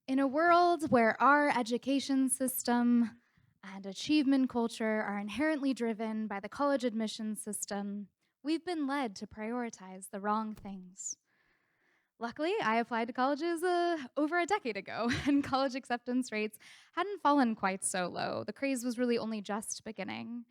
In a world where our education system and achievement culture are inherently driven by the college admissions system, we've been led to prioritize the wrong things. Luckily, I applied to colleges over a decade ago, and college acceptance rates hadn't fallen quite so low. The craze was really only just beginning.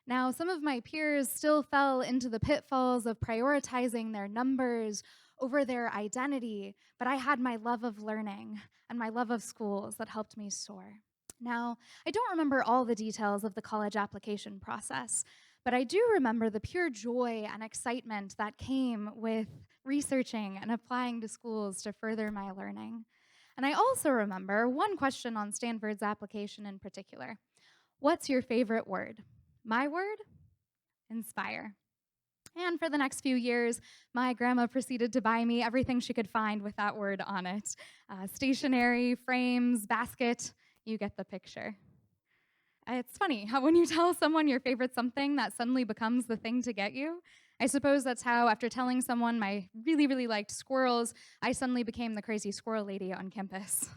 Now, some of my peers still fell into the pitfalls of prioritizing their numbers over their identity, but I had my love of learning and my love of schools that helped me soar. Now, I don't remember all the details of the college application process, but I do remember the pure joy and excitement that came with researching and applying to schools to further my learning. And I also remember one question on Stanford's application in particular. What's your favorite word? My word? Inspire. And for the next few years, my grandma proceeded to buy me everything she could find with that word on it. Stationery, frames, basket, you get the picture. It's funny how when you tell someone your favorite something, that suddenly becomes the thing to get you. I suppose that's how, after telling someone my really liked squirrels, I suddenly became the crazy squirrel lady on campus.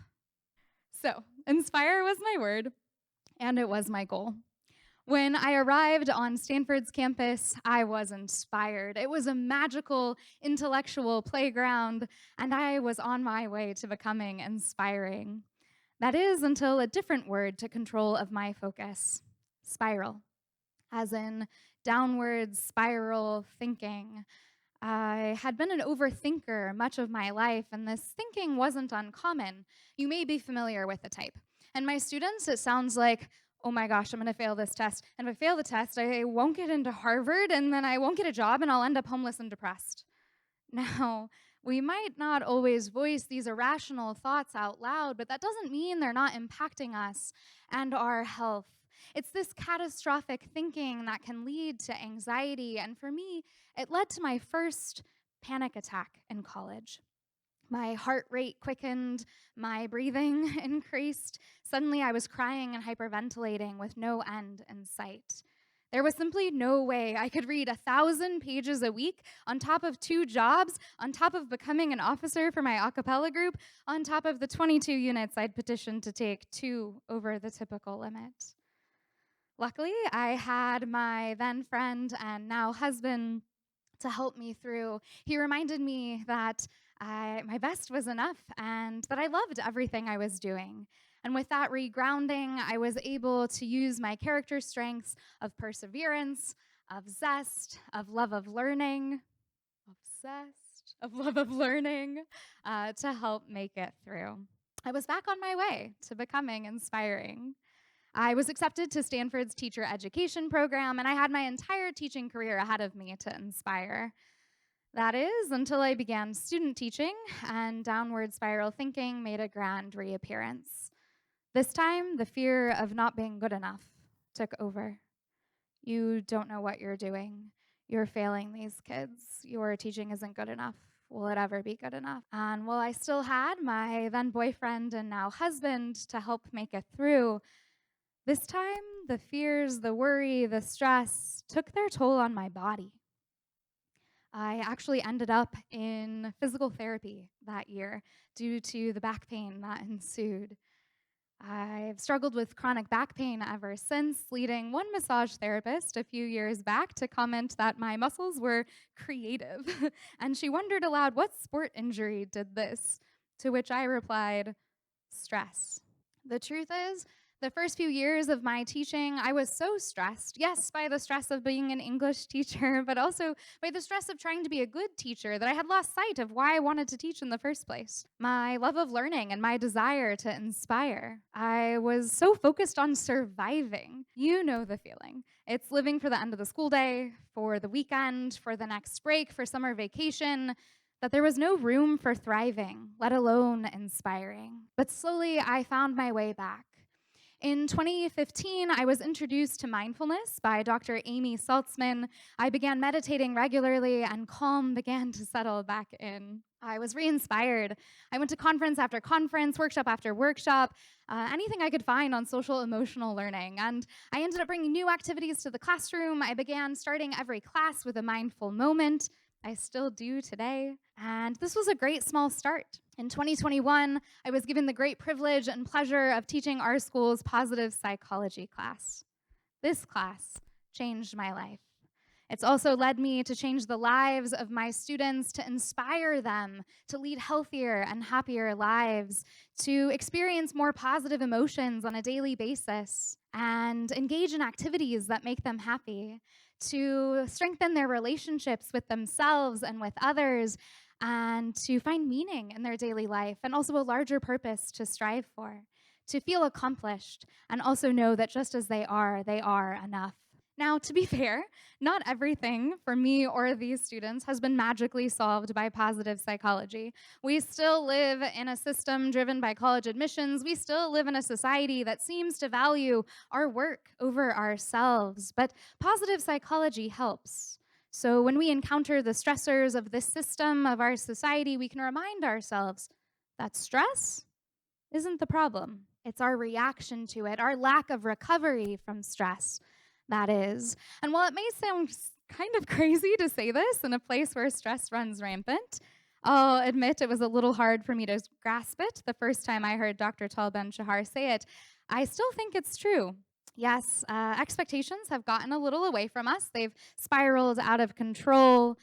So, inspire was my word, and it was my goal. When I arrived on Stanford's campus, I was inspired. It was a magical intellectual playground, and I was on my way to becoming inspiring. That is until a different word took control of my focus: spiral, as in downward spiral thinking. I had been an overthinker much of my life, and this thinking wasn't uncommon. You may be familiar with the type. And my students, it sounds like, oh my gosh, I'm going to fail this test. And if I fail the test, I won't get into Harvard, and then I won't get a job, and I'll end up homeless and depressed. Now, we might not always voice these irrational thoughts out loud, but that doesn't mean they're not impacting us and our health. It's this catastrophic thinking that can lead to anxiety, and for me, it led to my first panic attack in college. My heart rate quickened, my breathing increased. Suddenly, I was crying and hyperventilating with no end in sight. There was simply no way I could read 1,000 pages a week on top of 2 jobs, on top of becoming an officer for my a cappella group, on top of the 22 units I'd petitioned to take, 2 over the typical limit. Luckily, I had my then friend and now husband to help me through. He reminded me that my best was enough and that I loved everything I was doing. And with that regrounding, I was able to use my character strengths of perseverance, of zest, of love of learning, obsessed, of love of learning, to help make it through. I was back on my way to becoming inspiring. I was accepted to Stanford's teacher education program, and I had my entire teaching career ahead of me to inspire. That is, until I began student teaching, and downward spiral thinking made a grand reappearance. This time, the fear of not being good enough took over. You don't know what you're doing. You're failing these kids. Your teaching isn't good enough. Will it ever be good enough? And while I still had my then boyfriend and now husband to help make it through, this time the fears, the worry, the stress took their toll on my body. I actually ended up in physical therapy that year due to the back pain that ensued. I've struggled with chronic back pain ever since, leading one massage therapist a few years back to comment that my muscles were creative. And she wondered aloud, what sport injury did this? To which I replied, stress. The truth is, the first few years of my teaching, I was so stressed. Yes, by the stress of being an English teacher, but also by the stress of trying to be a good teacher that I had lost sight of why I wanted to teach in the first place. My love of learning and my desire to inspire. I was so focused on surviving. You know the feeling. It's living for the end of the school day, for the weekend, for the next break, for summer vacation, that there was no room for thriving, let alone inspiring. But slowly, I found my way back. In 2015, I was introduced to mindfulness by Dr. Amy Saltzman. I began meditating regularly, and calm began to settle back in. I was re-inspired. I went to conference after conference, workshop after workshop, anything I could find on social emotional learning. And I ended up bringing new activities to the classroom. I began starting every class with a mindful moment. I still do today. And this was a great small start. In 2021, I was given the great privilege and pleasure of teaching our school's positive psychology class. This class changed my life. It's also led me to change the lives of my students, to inspire them to lead healthier and happier lives, to experience more positive emotions on a daily basis, and engage in activities that make them happy, to strengthen their relationships with themselves and with others, and to find meaning in their daily life, and also a larger purpose to strive for, to feel accomplished, and also know that just as they are enough. Now, to be fair, not everything for me or these students has been magically solved by positive psychology. We still live in a system driven by college admissions. We still live in a society that seems to value our work over ourselves. But positive psychology helps. So when we encounter the stressors of this system of our society, we can remind ourselves that stress isn't the problem. It's our reaction to it, our lack of recovery from stress, that is. And while it may sound kind of crazy to say this in a place where stress runs rampant, I'll admit it was a little hard for me to grasp it the first time I heard Dr. Tal Ben-Shahar say it. I still think it's true. Yes, expectations have gotten a little away from us. They've spiraled out of control,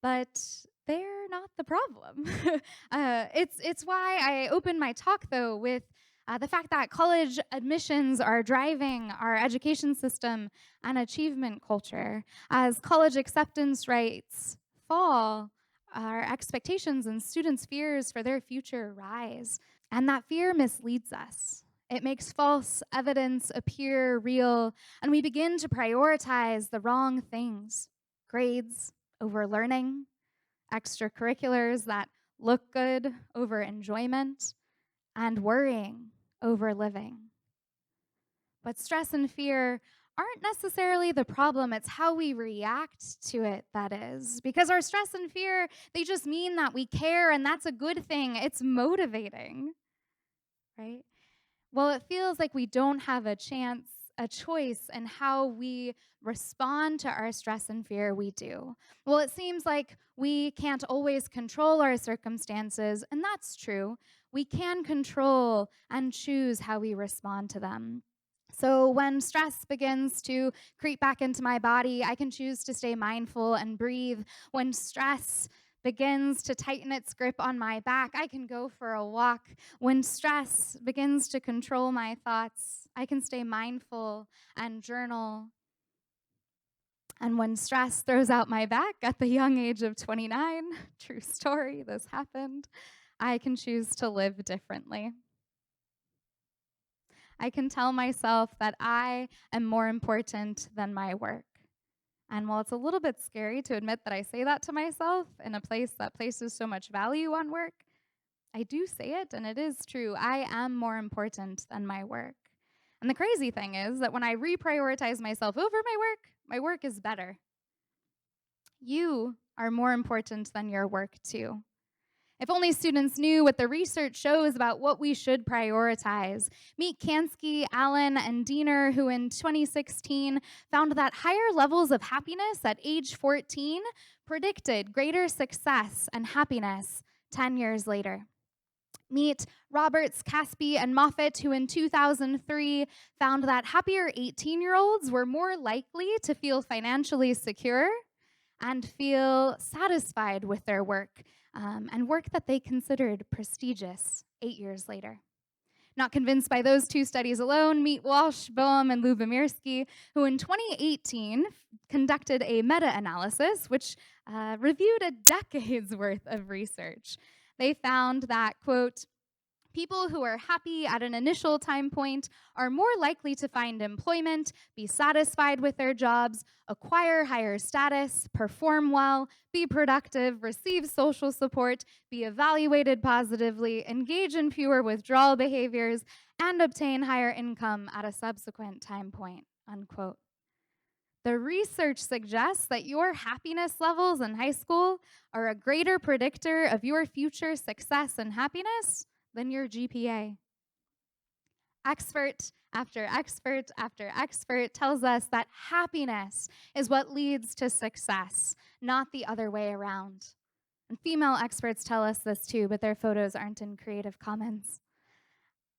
but they're not the problem. It's why I opened my talk, though, with the fact that college admissions are driving our education system and achievement culture. As college acceptance rates fall, our expectations and students' fears for their future rise. And that fear misleads us. It makes false evidence appear real, and we begin to prioritize the wrong things: grades over learning, extracurriculars that look good over enjoyment, and worrying over living. But stress and fear aren't necessarily the problem. It's how we react to it that is. Because our stress and fear, they just mean that we care, and that's a good thing. It's motivating, right? Well, it feels like we don't have a choice in how we respond to our stress and fear. We do. Well, it seems like we can't always control our circumstances, and that's true. We can control and choose how we respond to them. So when stress begins to creep back into my body, I can choose to stay mindful and breathe. When stress begins to tighten its grip on my back, I can go for a walk. When stress begins to control my thoughts, I can stay mindful and journal. And when stress throws out my back at the young age of 29, true story, this happened, I can choose to live differently. I can tell myself that I am more important than my work. And while it's a little bit scary to admit that I say that to myself in a place that places so much value on work, I do say it, and it is true. I am more important than my work. And the crazy thing is that when I reprioritize myself over my work is better. You are more important than your work, too. If only students knew what the research shows about what we should prioritize. Meet Kansky, Allen, and Diener, who in 2016 found that higher levels of happiness at age 14 predicted greater success and happiness 10 years later. Meet Roberts, Caspi, and Moffitt, who in 2003 found that happier 18-year-olds were more likely to feel financially secure and feel satisfied with their work, and work that they considered prestigious 8 years later. Not convinced by those two studies alone, meet Walsh, Boehm, and Lubomirsky, who in 2018 conducted a meta-analysis which reviewed a decade's worth of research. They found that, quote, People who are happy at an initial time point are more likely to find employment, be satisfied with their jobs, acquire higher status, perform well, be productive, receive social support, be evaluated positively, engage in fewer withdrawal behaviors, and obtain higher income at a subsequent time point, unquote. The research suggests that your happiness levels in high school are a greater predictor of your future success and happiness than your GPA. Expert after expert after expert tells us that happiness is what leads to success, not the other way around. And female experts tell us this too, but their photos aren't in Creative Commons.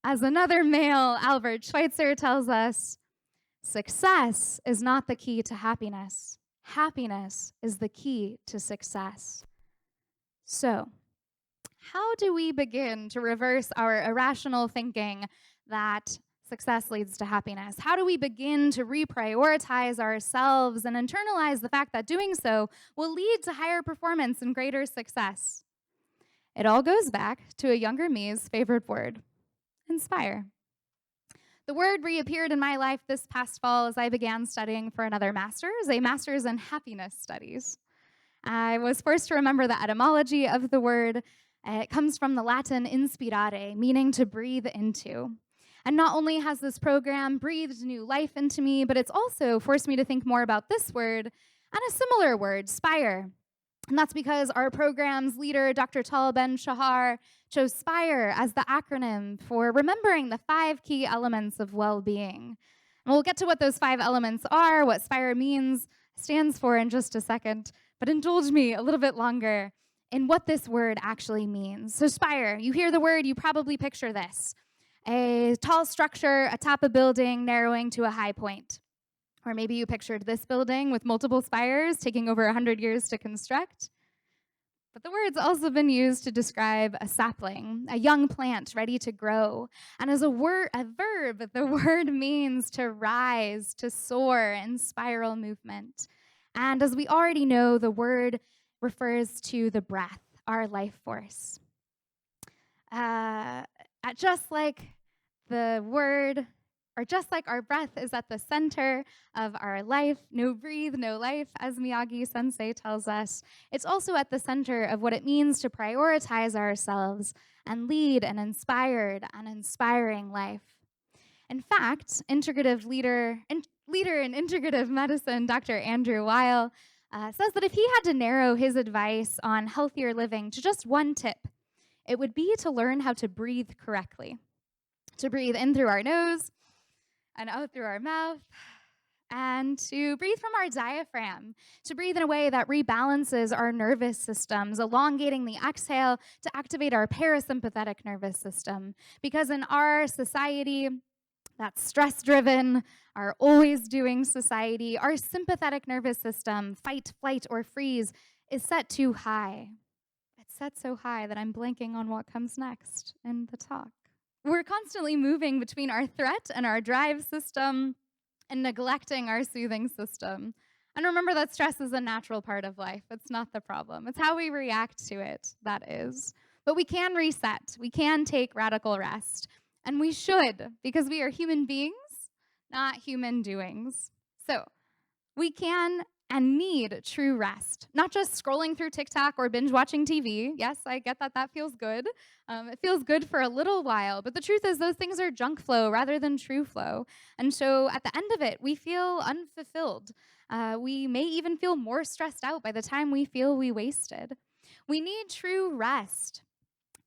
As another male, Albert Schweitzer, tells us, success is not the key to happiness. Happiness is the key to success. So, how do we begin to reverse our irrational thinking that success leads to happiness? How do we begin to reprioritize ourselves and internalize the fact that doing so will lead to higher performance and greater success? It all goes back to a younger me's favorite word, inspire. The word reappeared in my life this past fall as I began studying for another master's, a master's in happiness studies. I was forced to remember the etymology of the word. It comes from the Latin inspirare, meaning to breathe into. And not only has this program breathed new life into me, but it's also forced me to think more about this word and a similar word, spire. And that's because our program's leader, Dr. Tal Ben-Shahar, chose SPIRE as the acronym for remembering the 5 key elements of well-being. And we'll get to what those 5 elements are, what SPIRE stands for in just a second, but indulge me a little bit longer in what this word actually means. So SPIRE, you hear the word, you probably picture this. A tall structure atop a building narrowing to a high point. Or maybe you pictured this building with multiple spires taking over 100 years to construct. But the word's also been used to describe a sapling, a young plant ready to grow. And as a verb, the word means to rise, to soar in spiral movement. And as we already know, the word refers to the breath, our life force. Just like our breath is at the center of our life, no breathe, no life, as Miyagi-sensei tells us, it's also at the center of what it means to prioritize ourselves and lead an inspired and inspiring life. In fact, leader in integrative medicine, Dr. Andrew Weil, says that if he had to narrow his advice on healthier living to just one tip, it would be to learn how to breathe correctly. To breathe in through our nose and out through our mouth, and to breathe from our diaphragm, to breathe in a way that rebalances our nervous systems, elongating the exhale to activate our parasympathetic nervous system. Because in our society, that's stress-driven, our always-doing society, our sympathetic nervous system, fight, flight, or freeze, is set too high. It's set so high that I'm blanking on what comes next in the talk. We're constantly moving between our threat and our drive system and neglecting our soothing system. And remember that stress is a natural part of life. It's not the problem. It's how we react to it, that is. But we can reset. We can take radical rest. And we should, because we are human beings, not human doings. So we can and need true rest, not just scrolling through TikTok or binge watching TV. Yes, I get that that feels good. It feels good for a little while, but the truth is those things are junk flow rather than true flow. And so at the end of it, we feel unfulfilled. We may even feel more stressed out by the time we feel we wasted. We need true rest,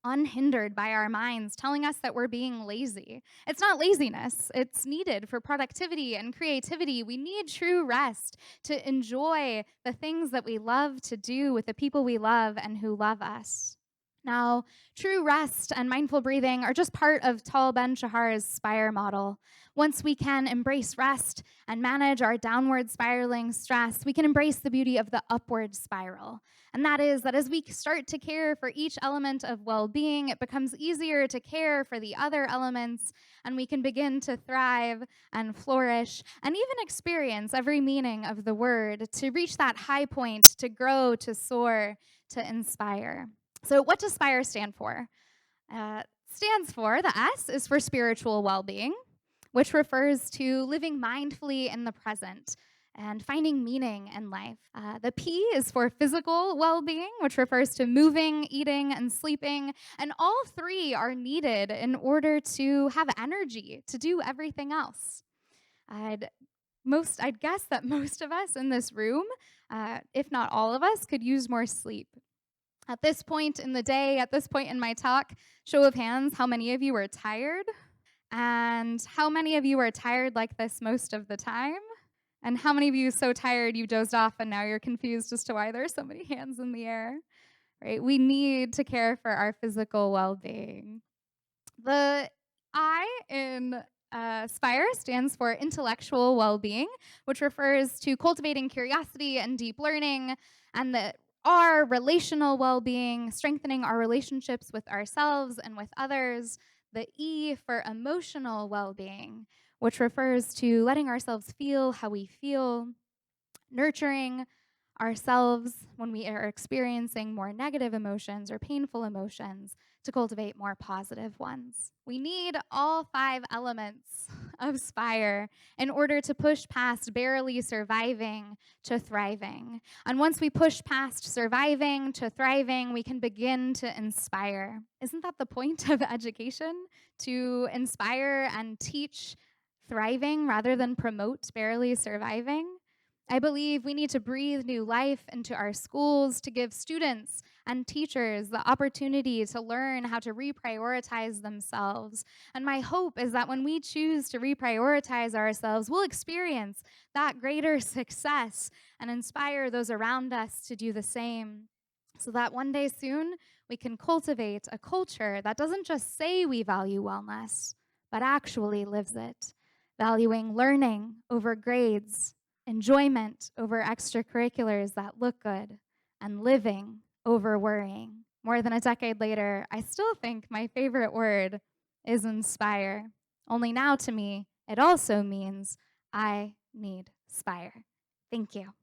unhindered by our minds telling us that we're being lazy. It's not laziness. It's needed for productivity and creativity. We need true rest to enjoy the things that we love to do with the people we love and who love us. Now, true rest and mindful breathing are just part of Tal Ben-Shahar's SPIRE model. Once we can embrace rest and manage our downward spiraling stress, we can embrace the beauty of the upward spiral. And that is that as we start to care for each element of well-being, it becomes easier to care for the other elements, and we can begin to thrive and flourish and even experience every meaning of the word to reach that high point, to grow, to soar, to inspire. So what does SPIRE stand for? stands for, the S is for spiritual well being, which refers to living mindfully in the present and finding meaning in life. The P is for physical well being, which refers to moving, eating, and sleeping. And all three are needed in order to have energy to do everything else. I'd guess that most of us in this room, if not all of us, could use more sleep. At this point in the day, at this point in my talk, show of hands, how many of you are tired? And how many of you are tired like this most of the time? And how many of you so tired you dozed off and now you're confused as to why there's so many hands in the air? Right? We need to care for our physical well-being. The I in SPIRE stands for intellectual well-being, which refers to cultivating curiosity and deep learning, and the R, relational well-being, strengthening our relationships with ourselves and with others. The E for emotional well-being, which refers to letting ourselves feel how we feel, nurturing ourselves when we are experiencing more negative emotions or painful emotions to cultivate more positive ones. We need all 5 elements of SPIRE in order to push past barely surviving to thriving. And once we push past surviving to thriving, we can begin to inspire. Isn't that the point of education? To inspire and teach thriving rather than promote barely surviving? I believe we need to breathe new life into our schools to give students and teachers the opportunity to learn how to reprioritize themselves. And my hope is that when we choose to reprioritize ourselves, we'll experience that greater success and inspire those around us to do the same. So that one day soon, we can cultivate a culture that doesn't just say we value wellness, but actually lives it, valuing learning over grades, enjoyment over extracurriculars that look good, and living over worrying. More than a decade later, I still think my favorite word is inspire. Only now to me, it also means I need spire. Thank you.